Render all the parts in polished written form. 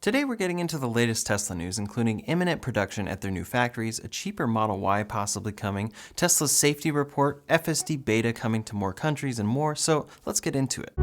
Today we're getting into the latest Tesla news, including imminent production at their new factories, a cheaper Model Y possibly coming, Tesla's safety report, FSD beta coming to more countries, and more, so let's get into it.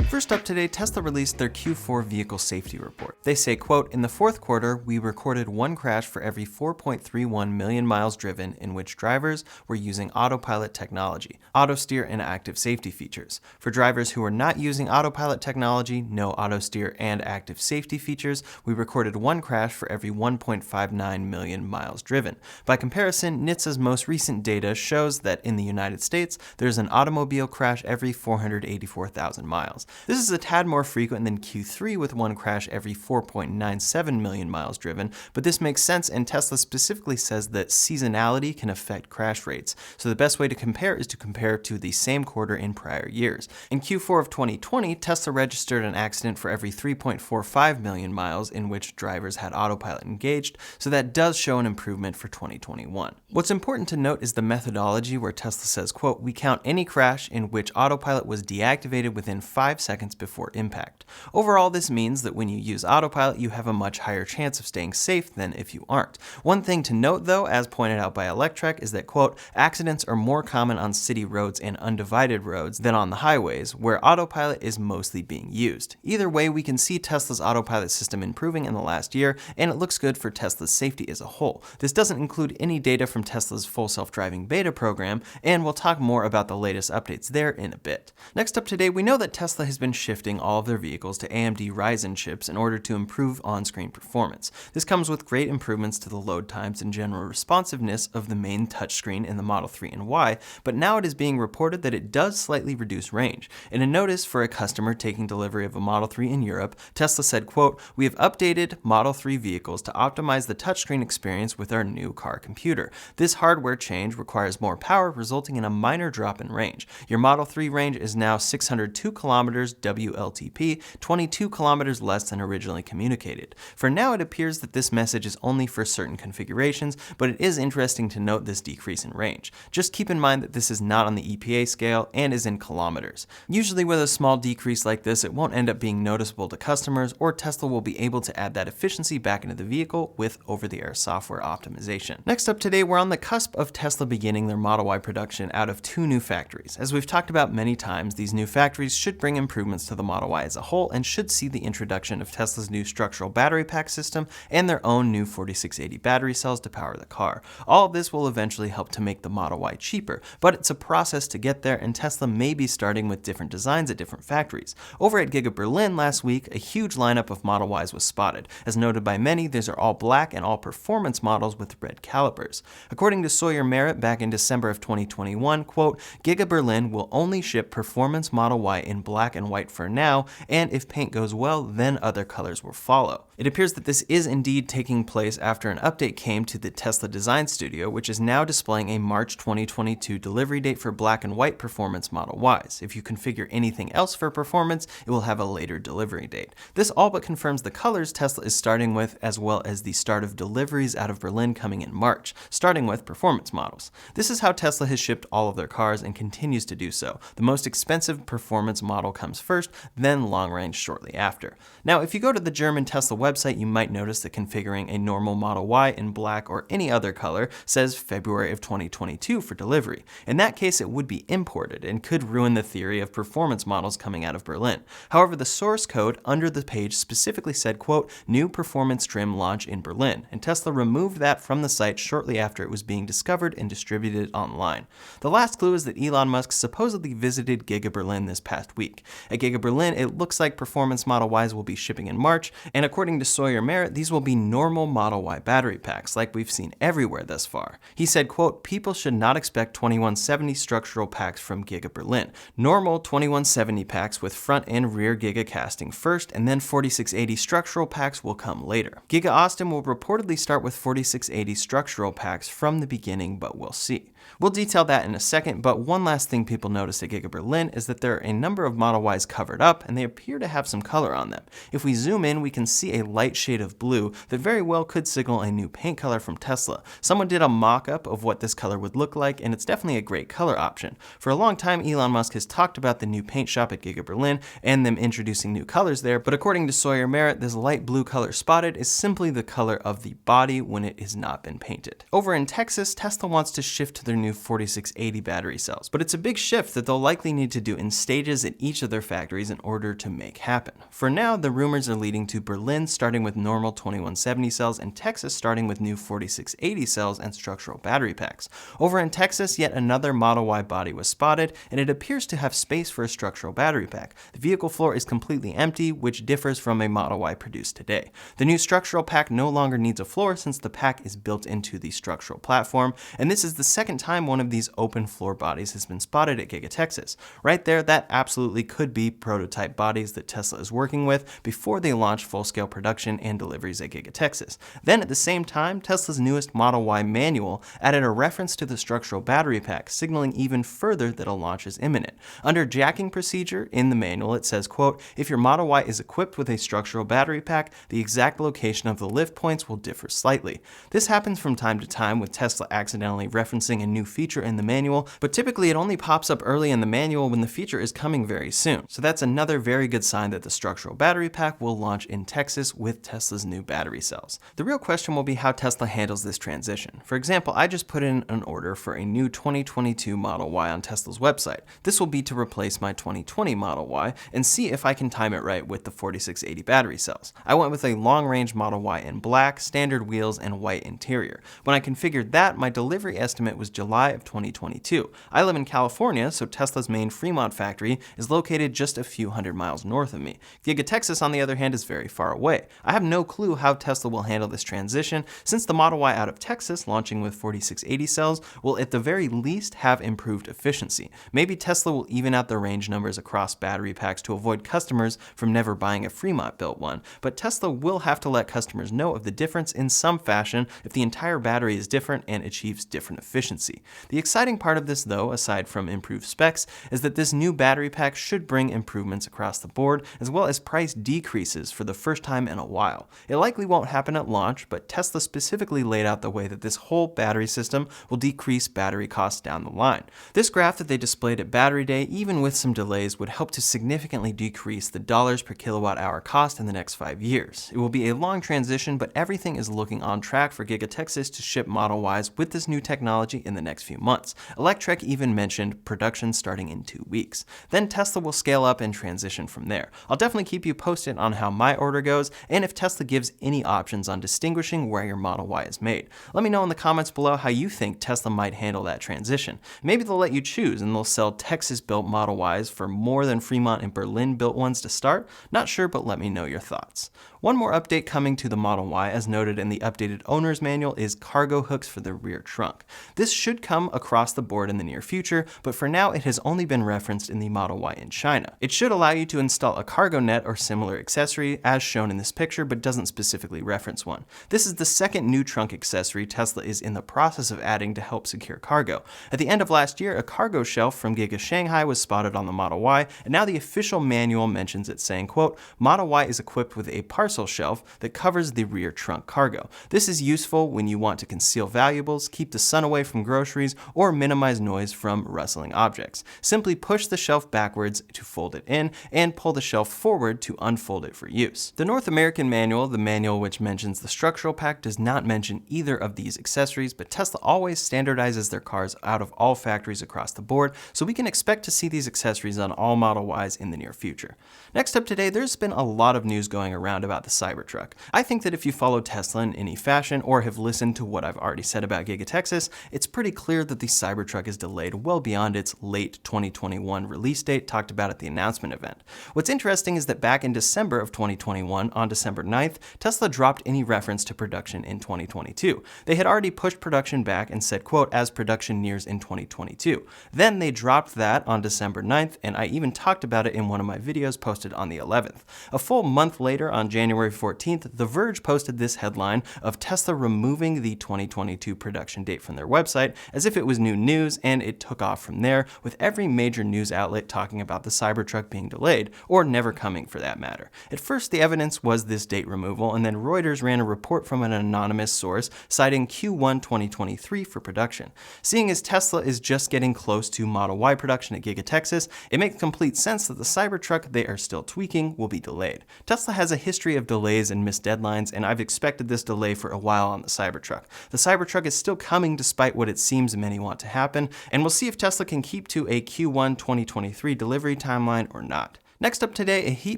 First up today, Tesla released their Q4 vehicle safety report. They say, quote, "In the fourth quarter, we recorded one crash for every 4.31 million miles driven in which drivers were using autopilot technology, auto steer, and active safety features. For drivers who were not using autopilot technology, no auto steer, and active safety features, we recorded one crash for every 1.59 million miles driven. By comparison, NHTSA's most recent data shows that in the United States, there's an automobile crash every 484,000 miles. This is a tad more frequent than Q3 with one crash every 4.97 million miles driven, but this makes sense, and Tesla specifically says that seasonality can affect crash rates, so the best way to compare is to compare to the same quarter in prior years. In Q4 of 2020, Tesla registered an accident for every 3.45 million miles in which drivers had autopilot engaged, so that does show an improvement for 2021. What's important to note is the methodology where Tesla says, quote, "We count any crash in which autopilot was deactivated within 5 seconds before impact. Overall, this means that when you use autopilot, you have a much higher chance of staying safe than if you aren't. One thing to note, though, as pointed out by Electrek, is that, quote, accidents are more common on city roads and undivided roads than on the highways, where autopilot is mostly being used. Either way, we can see Tesla's autopilot system improving in the last year, and it looks good for Tesla's safety as a whole. This doesn't include any data from Tesla's full self-driving beta program, and we'll talk more about the latest updates there in a bit. Next up today, we know that Tesla has been shifting all of their vehicles to AMD Ryzen chips in order to improve on-screen performance. This comes with great improvements to the load times and general responsiveness of the main touchscreen in the Model 3 and Y, but now it is being reported that it does slightly reduce range. In a notice for a customer taking delivery of a Model 3 in Europe, Tesla said, quote, "We have updated Model 3 vehicles to optimize the touchscreen experience with our new car computer. This hardware change requires more power, resulting in a minor drop in range. Your Model 3 range is now 602 kilometers WLTP, 22 kilometers less than originally communicated. For now, it appears that this message is only for certain configurations, but it is interesting to note this decrease in range. Just keep in mind that this is not on the EPA scale and is in kilometers. Usually with a small decrease like this, it won't end up being noticeable to customers, or Tesla will be able to add that efficiency back into the vehicle with over-the-air software optimization." Next up today, we're on the cusp of Tesla beginning their Model Y production out of 2 new factories. As we've talked about many times, these new factories should bring improvements to the Model Y as a whole and should see the introduction of Tesla's new structural battery pack system and their own new 4680 battery cells to power the car. All of this will eventually help to make the Model Y cheaper, but it's a process to get there, and Tesla may be starting with different designs at different factories. Over at Giga Berlin last week, a huge lineup of Model Ys was spotted. As noted by many, these are all black and all performance models with red calipers. According to Sawyer Merritt back in December of 2021, quote, "Giga Berlin will only ship performance Model Y in black and white for now, and if paint goes well, then other colors will follow." It appears that this is indeed taking place after an update came to the Tesla Design Studio, which is now displaying a March 2022 delivery date for black and white performance Model Ys. If you configure anything else for performance, it will have a later delivery date. This all but confirms the colors Tesla is starting with, as well as the start of deliveries out of Berlin coming in March, starting with performance models. This is how Tesla has shipped all of their cars and continues to do so. The most expensive performance model comes first, then long range shortly after. Now, if you go to the German Tesla website, you might notice that configuring a normal Model Y in black or any other color says February of 2022 for delivery. In that case, it would be imported and could ruin the theory of performance models coming out of Berlin. However, the source code under the page specifically said, quote, "New performance trim launch in Berlin," and Tesla removed that from the site shortly after it was being discovered and distributed online. The last clue is that Elon Musk supposedly visited Giga Berlin this past week. At Giga Berlin, it looks like performance Model Ys will be shipping in March, and according to Sawyer Merritt, these will be normal Model Y battery packs like we've seen everywhere thus far. He said, quote, "People should not expect 2170 structural packs from Giga Berlin. Normal 2170 packs with front and rear Giga casting first, and then 4680 structural packs will come later. Giga Austin will reportedly start with 4680 structural packs from the beginning, but we'll see." We'll detail that in a second, but one last thing people noticed at Giga Berlin is that there are a number of Model Ys covered up, and they appear to have some color on them. If we zoom in, we can see a light shade of blue that very well could signal a new paint color from Tesla. Someone did a mock-up of what this color would look like, and it's definitely a great color option. For a long time, Elon Musk has talked about the new paint shop at Giga Berlin and them introducing new colors there, but according to Sawyer Merritt, this light blue color spotted is simply the color of the body when it has not been painted. Over in Texas, Tesla wants to shift to their new 4680 battery cells, but it's a big shift that they'll likely need to do in stages at each of their factories in order to make happen. For now, the rumors are leading to Berlin starting with normal 2170 cells and Texas starting with new 4680 cells and structural battery packs. Over in Texas, yet another Model Y body was spotted, and it appears to have space for a structural battery pack. The vehicle floor is completely empty, which differs from a Model Y produced today. The new structural pack no longer needs a floor since the pack is built into the structural platform, and this is the second time one of these open floor bodies has been spotted at Giga Texas. Right there, that absolutely could be prototype bodies that Tesla is working with before they launch full-scale production and deliveries at Giga Texas. Then at the same time, Tesla's newest Model Y manual added a reference to the structural battery pack, signaling even further that a launch is imminent. Under jacking procedure in the manual, it says, quote, if your Model Y is equipped with a structural battery pack, the exact location of the lift points will differ slightly. This happens from time to time with Tesla accidentally referencing a new feature in the manual, but typically it only pops up early in the manual when the feature is coming very soon. So that's another very good sign that the structural battery pack will launch in Texas with Tesla's new battery cells. The real question will be how Tesla handles this transition. For example, I just put in an order for a new 2022 Model Y on Tesla's website. This will be to replace my 2020 Model Y and see if I can time it right with the 4680 battery cells. I went with a long-range Model Y in black, standard wheels, and white interior. When I configured that, my delivery estimate was July of 2022. I live in California, so Tesla's main Fremont factory is located just a few hundred miles north of me. Giga Texas, on the other hand, is very far away. I have no clue how Tesla will handle this transition, since the Model Y out of Texas, launching with 4680 cells, will at the very least have improved efficiency. Maybe Tesla will even out the range numbers across battery packs to avoid customers from never buying a Fremont-built one, but Tesla will have to let customers know of the difference in some fashion if the entire battery is different and achieves different efficiency. The exciting part of this, though, aside from improved specs, is that this new battery pack should bring improvements across the board, as well as price decreases for the first time in a while. It likely won't happen at launch, but Tesla specifically laid out the way that this whole battery system will decrease battery costs down the line. This graph that they displayed at Battery Day, even with some delays, would help to significantly decrease the dollars per kilowatt hour cost in the next 5 years. It will be a long transition, but everything is looking on track for Giga Texas to ship Model Ys with this new technology in the next few months. Electrek even mentioned production starting in 2 weeks. Then Tesla will scale up and transition from there. I'll definitely keep you posted on how my order goes and if Tesla gives any options on distinguishing where your Model Y is made. Let me know in the comments below how you think Tesla might handle that transition. Maybe they'll let you choose and they'll sell Texas-built Model Ys for more than Fremont and Berlin-built ones to start. Not sure, but let me know your thoughts. One more update coming to the Model Y, as noted in the updated owner's manual, is cargo hooks for the rear trunk. This should come across the board in the near future, but for now it has only been referenced in the Model Y in China. It should allow you to install a cargo net or similar accessory as shown in this picture, but doesn't specifically reference one. This is the second new trunk accessory Tesla is in the process of adding to help secure cargo. At the end of last year, a cargo shelf from Giga Shanghai was spotted on the Model Y, and now the official manual mentions it saying, quote, Model Y is equipped with a parcel shelf that covers the rear trunk cargo. This is useful when you want to conceal valuables, keep the sun away from groceries, or minimize noise from rustling objects. Simply push the shelf backwards to fold it in, and pull the shelf forward to unfold it for use. The North American manual, the manual which mentions the structural pack, does not mention either of these accessories, but Tesla always standardizes their cars out of all factories across the board, so we can expect to see these accessories on all Model Ys in the near future. Next up today, there's been a lot of news going around about the Cybertruck. I think that if you follow Tesla in any fashion or have listened to what I've already said about Giga Texas, it's pretty clear that the Cybertruck is delayed well beyond its late 2021 release date talked about at the announcement event. What's interesting is that back in December of 2021, on December 9th, Tesla dropped any reference to production in 2022. They had already pushed production back and said, quote, as production nears in 2022. Then they dropped that on December 9th, and I even talked about it in one of my videos posted on the 11th. A full month later, on January 14th, The Verge posted this headline of Tesla removing the 2022 production date from their website, as if it was new news, and it took off from there, with every major news outlet talking about the Cybertruck being delayed, or never coming for that matter. At first, the evidence was this date removal, and then Reuters ran a report from an anonymous source citing Q1 2023 for production. Seeing as Tesla is just getting close to Model Y production at Giga, Texas, it makes complete sense that the Cybertruck they are still tweaking will be delayed. Tesla has a history of delays and missed deadlines, and I've expected this delay for a while on the Cybertruck. The Cybertruck is still coming despite what it seems many want to happen, and we'll see if Tesla can keep to a Q1 2023 delivery timeline or not. Next up today, a heat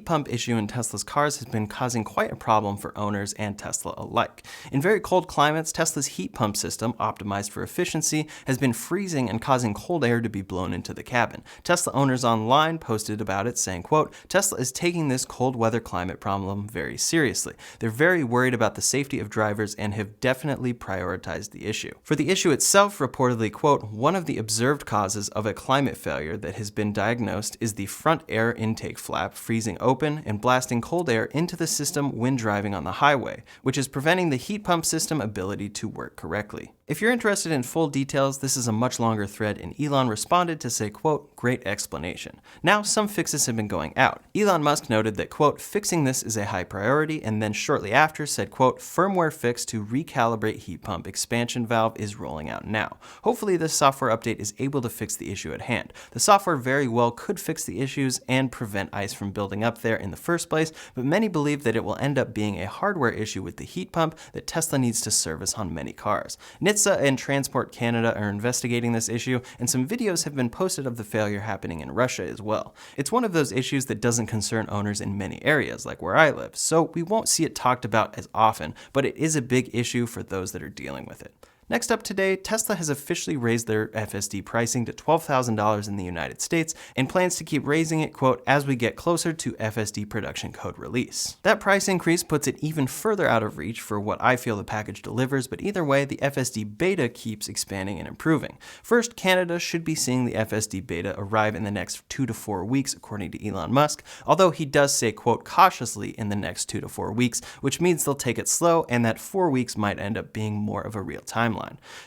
pump issue in Tesla's cars has been causing quite a problem for owners and Tesla alike. In very cold climates, Tesla's heat pump system, optimized for efficiency, has been freezing and causing cold air to be blown into the cabin. Tesla owners online posted about it saying, quote, "Tesla is taking this cold weather climate problem very seriously. They're very worried about the safety of drivers and have definitely prioritized the issue." For the issue itself, reportedly, quote, "One of the observed causes of a climate failure that has been diagnosed is the front air intake flap freezing open and blasting cold air into the system when driving on the highway, which is preventing the heat pump system ability to work correctly." If you're interested in full details, this is a much longer thread, and Elon responded to say, quote, "Great explanation." Now, some fixes have been going out. Elon Musk noted that, quote, "Fixing this is a high priority," and then shortly after said, quote, "Firmware fix to recalibrate heat pump expansion valve is rolling out now. Hopefully this software update is able to fix the issue at hand. The software very well could fix the issues and prevent ice from building up there in the first place, but many believe that it will end up being a hardware issue with the heat pump that Tesla needs to service on many cars. NHTSA and Transport Canada are investigating this issue, and some videos have been posted of the failure happening in Russia as well. It's one of those issues that doesn't concern owners in many areas, like where I live, so we won't see it talked about as often, but it is a big issue for those that are dealing with it. Next up today, Tesla has officially raised their FSD pricing to $12,000 in the United States and plans to keep raising it, quote, "as we get closer to FSD production code release." That price increase puts it even further out of reach for what I feel the package delivers, but either way, the FSD beta keeps expanding and improving. First, Canada should be seeing the FSD beta arrive in the next 2 to 4 weeks, according to Elon Musk, although he does say, quote, "cautiously in the next 2 to 4 weeks, which means they'll take it slow and that 4 weeks might end up being more of a real timeline.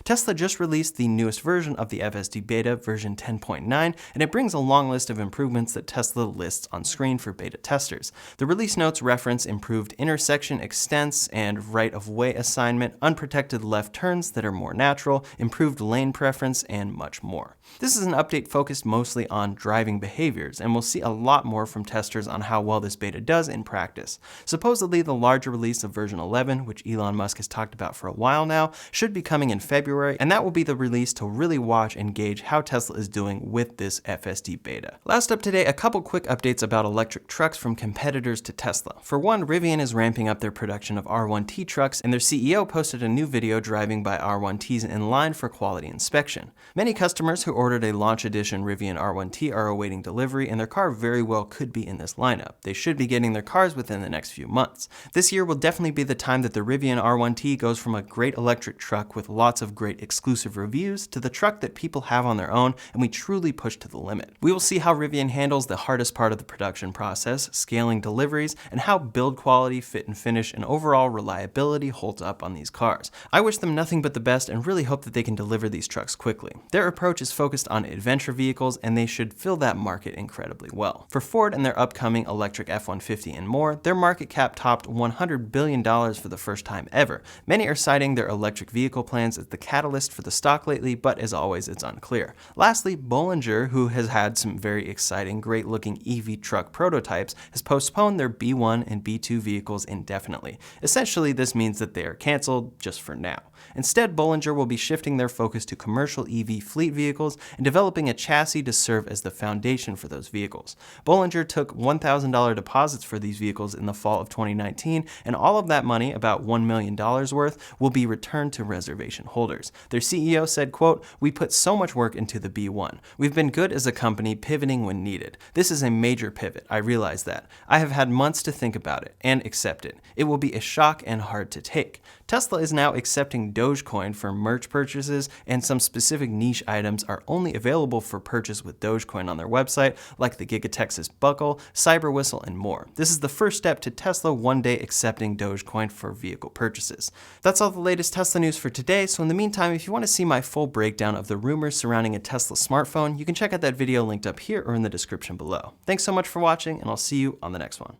Tesla just released the newest version of the FSD beta, version 10.9, and it brings a long list of improvements that Tesla lists on screen for beta testers. The release notes reference improved intersection extents and right-of-way assignment, unprotected left turns that are more natural, improved lane preference, and much more. This is an update focused mostly on driving behaviors, and we'll see a lot more from testers on how well this beta does in practice. Supposedly, the larger release of version 11, which Elon Musk has talked about for a while now, should be coming in February, and that will be the release to really watch and gauge how Tesla is doing with this FSD beta. Last up today, a couple quick updates about electric trucks from competitors to Tesla. For one, Rivian is ramping up their production of R1T trucks, and their CEO posted a new video driving by R1Ts in line for quality inspection. Many customers who ordered a launch edition Rivian R1T are awaiting delivery, and their car very well could be in this lineup. They should be getting their cars within the next few months. This year will definitely be the time that the Rivian R1T goes from a great electric truck with lots of great exclusive reviews to the truck that people have on their own, and we truly push to the limit. We will see how Rivian handles the hardest part of the production process, scaling deliveries, and how build quality, fit and finish, and overall reliability holds up on these cars. I wish them nothing but the best and really hope that they can deliver these trucks quickly. Their approach is focused on adventure vehicles, and they should fill that market incredibly well. For Ford and their upcoming electric F-150 and more, their market cap topped $100 billion for the first time ever. Many are citing their electric vehicle plans as the catalyst for the stock lately, but as always, it's unclear. Lastly, Bollinger, who has had some very exciting, great-looking EV truck prototypes, has postponed their B1 and B2 vehicles indefinitely. Essentially, this means that they are canceled just for now. Instead, Bollinger will be shifting their focus to commercial EV fleet vehicles and developing a chassis to serve as the foundation for those vehicles. Bollinger took $1,000 deposits for these vehicles in the fall of 2019, and all of that money, about $1 million worth, will be returned to reservation holders. Their CEO said, quote, "We put so much work into the B1. We've been good as a company, pivoting when needed. This is a major pivot, I realize that. I have had months to think about it and accept it. It will be a shock and hard to take. Tesla is now accepting Dogecoin for merch purchases, and some specific niche items are only available for purchase with Dogecoin on their website, like the Giga Texas buckle, Cyber Whistle, and more. This is the first step to Tesla one day accepting Dogecoin for vehicle purchases. That's all the latest Tesla news for today, so in the meantime, if you want to see my full breakdown of the rumors surrounding a Tesla smartphone, you can check out that video linked up here or in the description below. Thanks so much for watching, and I'll see you on the next one.